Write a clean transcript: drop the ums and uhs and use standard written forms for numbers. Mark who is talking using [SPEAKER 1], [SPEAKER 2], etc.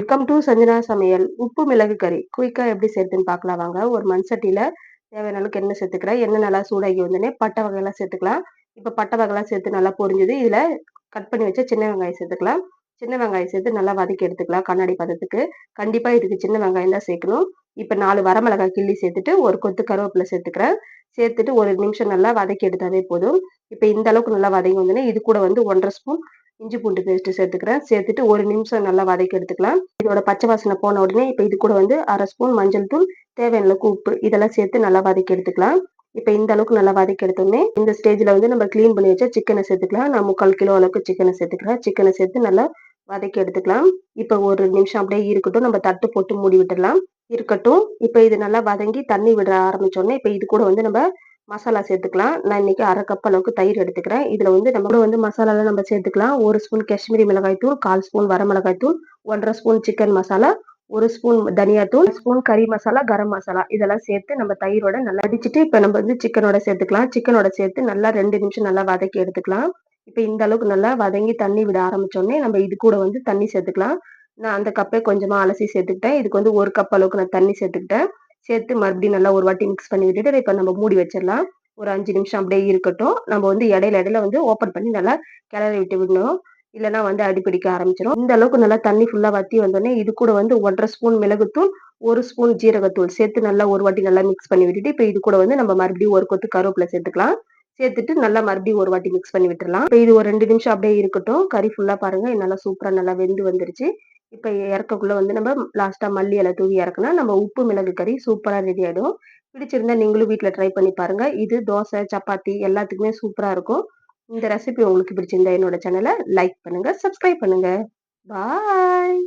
[SPEAKER 1] Welcome to Sanjana சமையல். உப்பு மிளகு கறி குயிக்கா எப்படி செய்யறதுன்னு பார்க்கலாம் வாங்க. ஒரு மண் சட்டியில தேவையான அளவுக்கு எண்ணெய் சேர்த்துக்கிறேன். எண்ணெய் நல்லா சூடாகி வந்தோடனே பட்டை வகையெல்லாம் சேர்த்துக்கலாம். இப்போ பட்டை வகைலாம் சேர்த்து நல்லா பொரிஞ்சுது. இதுல கட் பண்ணி வச்ச சின்ன வெங்காயம் சேர்த்துக்கலாம். சின்ன வெங்காயம் சேர்த்து நல்லா வதக்கி எடுத்துக்கலாம் கண்ணாடி பதத்துக்கு. கண்டிப்பா இதுக்கு சின்ன வெங்காயம் தான் சேர்க்கணும். இப்போ 4 வரமிளகாய் கிள்ளி சேர்த்துட்டு ஒரு கொத்து கருவேப்பிலை சேர்த்துக்கிறேன். சேர்த்துட்டு ஒரு நிமிஷம் நல்லா வதக்கி எடுத்தாவே போதும். இப்போ இந்த அளவுக்கு நல்லா வதங்கி வந்தோடனே இது கூட வந்து 1 1/2 ஸ்பூன் இஞ்சி பூண்டு பேஸ்ட் சேர்த்துக்கிறேன். சேர்த்துட்டு ஒரு நிமிஷம் நல்லா வதக்கி எடுத்துக்கலாம். இதோட பச்சை வாசனை போன உடனே இப்போ இது கூட வந்து 1/2 ஸ்பூன் மஞ்சள் தூள், தேவையான அளவுக்கு உப்பு இதெல்லாம் சேர்த்து நல்லா வதக்கி எடுத்துக்கலாம். இப்போ இந்த அளவுக்கு நல்லா வதக்கி எடுத்தோடனே இந்த ஸ்டேஜ்ல வந்து நம்ம கிளீன் பண்ணி வச்ச சிக்கனை சேர்த்துக்கலாம். நான் 3/4 கிலோ அளவுக்கு சிக்கனை சேர்த்துக்கிறேன். சிக்கனை சேர்த்து நல்லா வதக்கி எடுத்துக்கலாம். இப்போ ஒரு நிமிஷம் அப்படியே இருக்கட்டும். நம்ம தட்டு போட்டு மூடி விட்டுடலாம். இருக்கட்டும். இப்போ இது நல்லா வதங்கி தண்ணி விட ஆரம்பிச்சோடனே இப்போ இது கூட வந்து நம்ம மசாலா சேர்த்துக்கலாம். நான் இன்னைக்கு 1/2 கப் அளவுக்கு தயிர் எடுத்துக்கிறேன். இதுல வந்து நம்ம கூட வந்து மசாலாலாம் நம்ம சேர்த்துக்கலாம். 1 ஸ்பூன் காஷ்மீரி மிளகாய் தூள், 1/4 ஸ்பூன் வரமிளகாய் தூள், 1 1/2 ஸ்பூன் சிக்கன் மசாலா, 1 ஸ்பூன் தனியா தூள், 1 ஸ்பூன் கறி மசாலா, கரம் மசாலா இதெல்லாம் சேர்த்து நம்ம தயிரோட நல்லா அடிச்சுட்டு இப்ப நம்ம வந்து சிக்கனோட சேர்த்துக்கலாம். சிக்கனோட சேர்த்து நல்லா 2 நிமிஷம் நல்லா வதக்கி எடுத்துக்கலாம். இப்ப இந்த அளவுக்கு நல்லா வதங்கி தண்ணி விட ஆரம்பிச்சோடனே நம்ம இது கூட வந்து தண்ணி சேர்த்துக்கலாம். நான் அந்த கப்பே கொஞ்சமா அலசி சேர்த்துக்கிட்டேன். இதுக்கு வந்து 1 கப் அளவுக்கு நான் தண்ணி சேர்த்துக்கிட்டேன். சேர்த்து மறுபடியும் நல்லா ஒரு வாட்டி மிக்ஸ் பண்ணி விட்டுட்டு இப்ப நம்ம மூடி வச்சிடலாம். ஒரு 5 நிமிஷம் அப்படியே இருக்கட்டும். நம்ம வந்து இடையில இடையில வந்து ஓப்பன் பண்ணி நல்லா கிளறி விட்டு விடணும். இல்லன்னா வந்து அடிபிடிக்க ஆரம்பிச்சிரும். இந்த அளவுக்கு நல்லா தண்ணி ஃபுல்லா வத்தி வந்தோனே, இது கூட வந்து 1 1/2 ஸ்பூன் மிளகுத்தூள், 1 ஸ்பூன் ஜீரகத்தூள் சேர்த்து நல்லா ஒரு வாட்டி நல்லா மிக்ஸ் பண்ணி விட்டுட்டு, இப்ப இது கூட வந்து நம்ம மறுபடியும் ஒரு கொத்து கருவேப்பிலை சேர்த்துக்கலாம். சேர்த்துட்டு நல்லா மறுபடியும் ஒரு வாட்டி மிக்ஸ் பண்ணி விட்டுறலாம். இப்ப இது ஒரு 2 நிமிஷம் அப்படியே இருக்கட்டும். கறி ஃபுல்லா பாருங்க நல்லா சூப்பரா நல்லா வெந்து வந்துருச்சு. இப்ப இறக்கக்குள்ள வந்து நம்ம லாஸ்ட்டா மல்லி இலை தூவி இறக்குனா, நம்ம உப்பு மிளகு கறி சூப்பரா ரெடி ஆயிடும். பிடிச்சிருந்தா நீங்களும் வீட்ல ட்ரை பண்ணி பாருங்க. இது தோசை, சப்பாத்தி எல்லாத்துக்குமே சூப்பரா இருக்கும். இந்த ரெசிபி உங்களுக்கு பிடிச்சிருந்தா என்னோட சேனல லைக் பண்ணுங்க, சப்ஸ்கிரைப் பண்ணுங்க. பாய்.